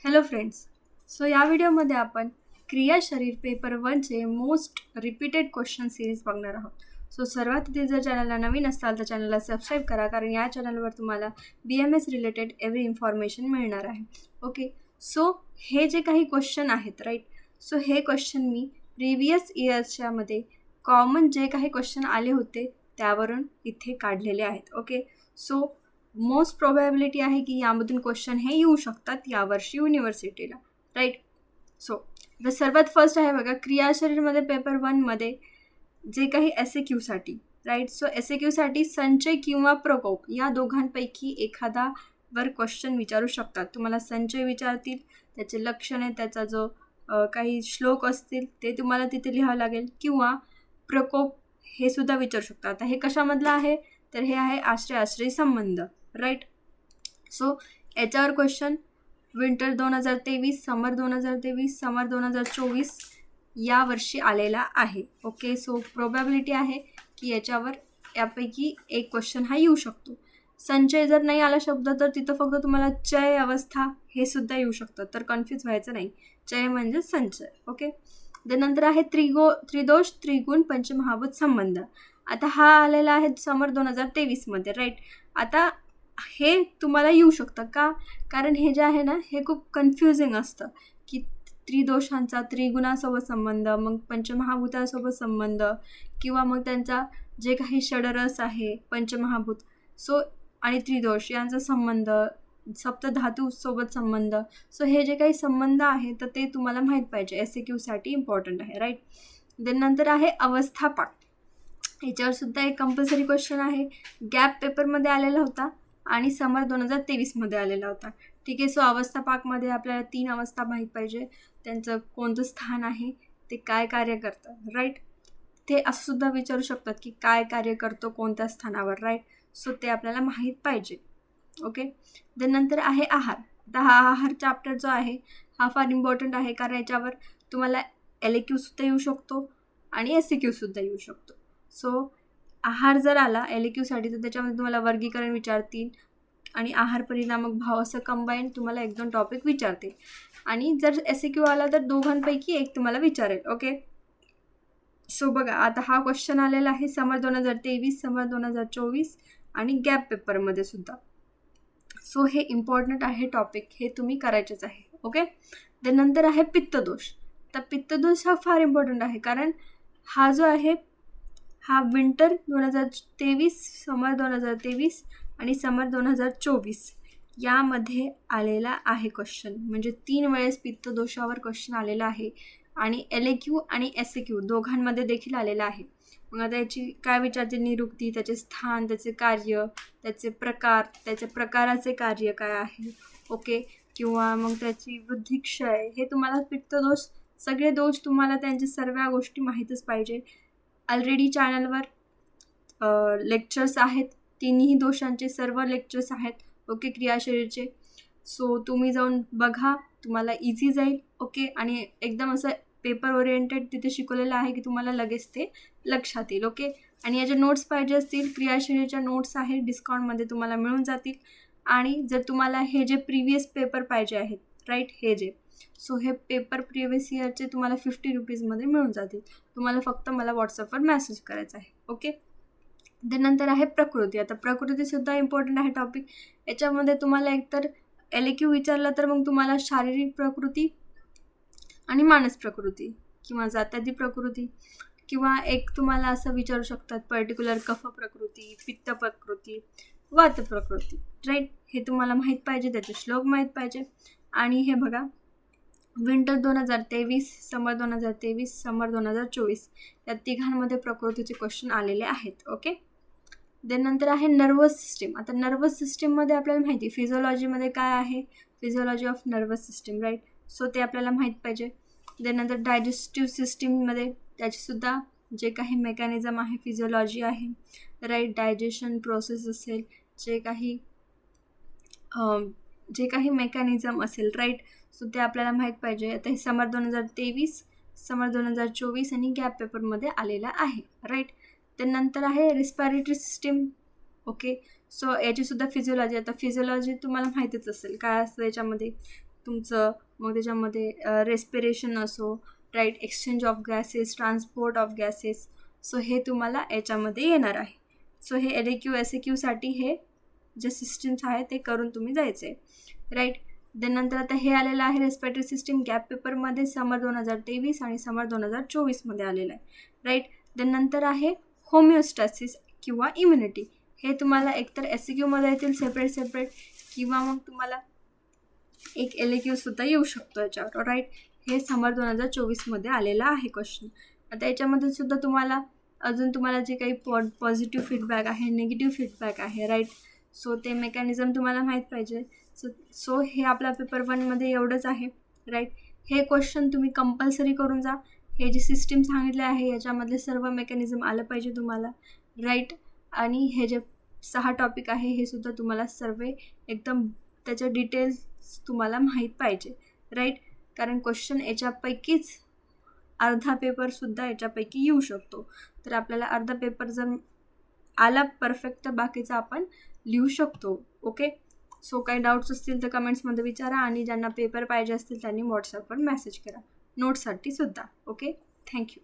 Hello friends. So या व्हिडिओमध्ये आपण क्रिया शरीर पेपर 1चे मोस्ट रिपीटेड क्वेश्चन सिरीज बघणार आहोत. सो सर्वात आधी जर चॅनलला नवीन असाल तर चॅनलला सबस्क्राईब करा, कारण या चॅनलवर तुम्हाला BMS रिलेटेड एव्हरी इन्फॉर्मेशन मिळणार आहे. ओके, सो हे जे काही क्वेश्चन आहेत राईट, सो हे क्वेश्चन मी प्रिव्हियस इयर्सच्यामध्ये कॉमन जे काही क्वेश्चन आले होते त्यावरून इथे काढलेले आहेत. ओके, सो मोस्ट प्रोबॅबिलिटी आहे की यामधून क्वेश्चन हे येऊ शकतात यावर्षी युनिव्हर्सिटीला राईट. सो तर सर्वात फर्स्ट आहे बघा, क्रियाशरीरमध्ये पेपर 1मध्ये जे काही SAQसाठी राईट. सो SAQसाठी संचय किंवा प्रकोप या दोघांपैकी एखादावर क्वेश्चन विचारू शकतात. तुम्हाला संचय विचारतील, त्याचे लक्षणे, त्याचा जो काही श्लोक असतील ते तुम्हाला तिथे लिहावं लागेल, किंवा प्रकोप हे सुद्धा विचारू शकतात. आता हे कशामधलं आहे तर हे आहे आश्रय संबंध राईट. सो याच्यावर क्वेश्चन विंटर 2023, समर 2023, समर 2024 यावर्षी आलेला आहे. ओके, सो प्रोबॅबिलिटी आहे की यापैकी एक क्वेश्चन हा येऊ शकतो. संचय जर नाही आला शब्द तर तिथं फक्त तुम्हाला चय अवस्था हे सुद्धा येऊ शकतं, तर कन्फ्यूज व्हायचं नाही. चय म्हणजे संचय. ओके, त्यानंतर आहे त्रिदोष त्रिगुण पंचमहाभूत संबंध. आता हा आलेला आहे समर 2023मध्ये राईट. आता हे तुम्हाला येऊ शकतं का, कारण हे जे आहे ना हे खूप कन्फ्युजिंग असतं की त्रिदोषांचा त्रिगुणासोबत संबंध, मग पंचमहाभूतासोबत संबंध, किंवा मग त्यांचा जे काही षडरस आहे पंचमहाभूत सो आणि त्रिदोष यांचा संबंध, सप्तधातूसोबत संबंध. सो हे जे काही संबंध आहे तर ते तुम्हाला माहीत पाहिजे, SAQसाठी इम्पॉर्टंट आहे राईट. नंतर आहे अवस्थापाक. याच्यावर सुद्धा एक कंपल्सरी क्वेश्चन आहे, गॅप पेपरमध्ये आलेला होता आणि समर 2023मध्ये आलेला होता. ठीक आहे, सो अवस्थापाकमध्ये आपल्याला 3 अवस्था माहीत पाहिजे, त्यांचं कोणतं स्थान आहे, ते काय कार्य करतं राईट. ते असं सुद्धा विचारू शकतात की काय कार्य करतो कोणत्या स्थानावर राईट. सो ते आपल्याला माहीत पाहिजे. ओके, नंतर आहे आहार. आता हा आहार चॅप्टर जो आहे हा फार इम्पॉर्टंट आहे, कारण याच्यावर तुम्हाला LAQ सुद्धा येऊ शकतो आणि SAQ सुद्धा येऊ शकतो. सो आहार जर आला LAQसाठी तर त्याच्यामध्ये तुम्हाला वर्गीकरण विचारतील आणि आहार परिणामक भाव असं कंबाईन तुम्हाला 1-2 टॉपिक विचारतील, आणि जर SAQ आला तर दोघांपैकी एक तुम्हाला विचारेल. ओके, सो बघा आता हा क्वेश्चन आलेला आहे समर 2023, समर 2024 आणि गॅप पेपरमध्ये सुद्धा. सो हे इम्पॉर्टंट आहे टॉपिक, हे तुम्ही करायचेच आहे. ओके, नंतर आहे पित्तदोष. तर पित्तदोष हा फार इम्पॉर्टंट आहे, कारण हा जो आहे हा विंटर 2023, समर 2023 आणि समर 2024 यामध्ये आलेला आहे क्वेश्चन. म्हणजे 3 वेळेस पित्तदोषावर क्वेश्चन आलेला आहे आणि LAQ आणि SAQ दोघांमध्ये देखील आलेला आहे. मग आता याची काय विचारते, निरुक्ती, त्याचे स्थान, त्याचे कार्य, त्याचे प्रकार, त्याच्या प्रकाराचे कार्य काय आहे. ओके, किंवा मग त्याची वृद्धिक्षय, हे तुम्हाला पित्तदोष सगळे दोष तुम्हाला त्यांच्या सर्व गोष्टी माहीतच पाहिजे. ऑलरेडी चॅनलवर लेक्चर्स आहेत, 3ही दोषांचे सर्व लेक्चर्स आहेत. ओके, क्रियाशरीरचे. सो तुम्ही जाऊन बघा, तुम्हाला इझी जाईल. ओके, आणि एकदम असं पेपर ओरिएंटेड तिथे शिकवलेलं आहे की तुम्हाला लगेच ते लक्षात येईल. ओके, आणि याच्या नोट्स पाहिजे असतील, क्रियाशरीरच्या नोट्स आहेत, डिस्काउंटमध्ये तुम्हाला मिळून जातील. आणि जर तुम्हाला हे जे प्रिव्हियस पेपर पाहिजे आहेत राईट, हे जे सो हे पेपर प्रिव्हियस इयरचे तुम्हाला 50 रुपीजमध्ये मिळून जातील. तुम्हाला फक्त मला व्हॉट्सअपवर मेसेज करायचा आहे. ओके, नंतर आहे प्रकृती. आता प्रकृतीसुद्धा इम्पॉर्टंट आहे टॉपिक. याच्यामध्ये तुम्हाला एकतर LAQ विचारलं तर मग तुम्हाला शारीरिक प्रकृती आणि मानस प्रकृती किंवा जात्यादी प्रकृती, किंवा एक तुम्हाला असं विचारू शकतात पर्टिक्युलर कफ प्रकृती, पित्त प्रकृती, वात प्रकृती राईट. हे तुम्हाला माहीत पाहिजे, त्याचे श्लोक माहीत पाहिजे. आणि हे बघा, विंटर 2023, समर 2023, समर 2024 या तिघांमध्ये प्रकृतीचे क्वेश्चन आलेले आहेत. ओके, नंतर आहे नर्वस सिस्टीम. आता नर्वस सिस्टीममध्ये आपल्याला माहिती, फिजिओलॉजीमध्ये काय आहे, physiology of nervous system right. So ते आपल्याला माहीत पाहिजे. नंतर डायजेस्टिव्ह सिस्टीममध्ये त्याचेसुद्धा जे काही मेकॅनिझम आहे, फिजिओलॉजी आहे राईट. डायजेशन प्रोसेस असेल, जे काही मेकॅनिझम असेल राईट, सो ते आपल्याला माहीत पाहिजे. आता हे समर 2023, समर 2024 आणि गॅप पेपरमध्ये आलेला आहे राईट. त्यानंतर आहे रिस्पायरेटरी सिस्टीम. ओके, सो याचीसुद्धा फिजिओलॉजी. आता फिजिओलॉजी तुम्हाला माहीतच असेल काय असतं याच्यामध्ये, तुमचं, मग त्याच्यामध्ये रेस्पिरेशन असो, right, exchange of gases, transport of gases. So हे तुम्हाला याच्यामध्ये येणार आहे. सो हे LAQ SAQसाठी हे जे सिस्टीम्स आहे ते करून तुम्ही जायचे, राईट. नंतर आता हे आलेलं आहे रेस्पिरेटरी सिस्टीम गॅप पेपरमध्ये समर 2023 आणि समर 2024मध्ये आलेलं आहे, राईट. नंतर आहे होमिओस्टॅसिस किंवा इम्युनिटी. हे तुम्हाला एकतर SAQमध्ये येतील सेपरेट किंवा मग तुम्हाला एक LAQसुद्धा येऊ शकतो याच्यावर, राईट. हे समर 2024मध्ये आलेलं आहे क्वेश्चन. आता याच्यामध्ये सुद्धा तुम्हाला जे काही पॉझिटिव्ह फीडबॅक आहे, निगेटिव्ह फीडबॅक आहे, राईट. सो ते मेकॅनिझम तुम्हाला माहीत पाहिजे. सो हे आपल्या पेपर 1मध्ये एवढंच आहे, राईट. हे क्वेश्चन तुम्ही कंपल्सरी करून जा. हे जे सिस्टीम सांगितले आहे याच्यामधले सर्व मेकॅनिझम आलं पाहिजे तुम्हाला, राईट. आणि हे जे 6 टॉपिक आहे हे सुद्धा तुम्हाला सर्व एकदम त्याच्या डिटेल्स तुम्हाला माहीत पाहिजे, राईट. कारण क्वेश्चन याच्यापैकीच अर्धा पेपरसुद्धा याच्यापैकी येऊ शकतो. तर आपल्याला अर्धा पेपर जर आला परफेक्ट तर बाकीचा आपण लिहू शकतो, ओके. सो काही डाऊट्स असतील तर कमेंट्समध्ये विचारा आणि ज्यांना पेपर पाहिजे असतील त्यांनी व्हॉट्सअपवर मेसेज करा नोट्ससाठी सुद्धा, ओके. थँक्यू.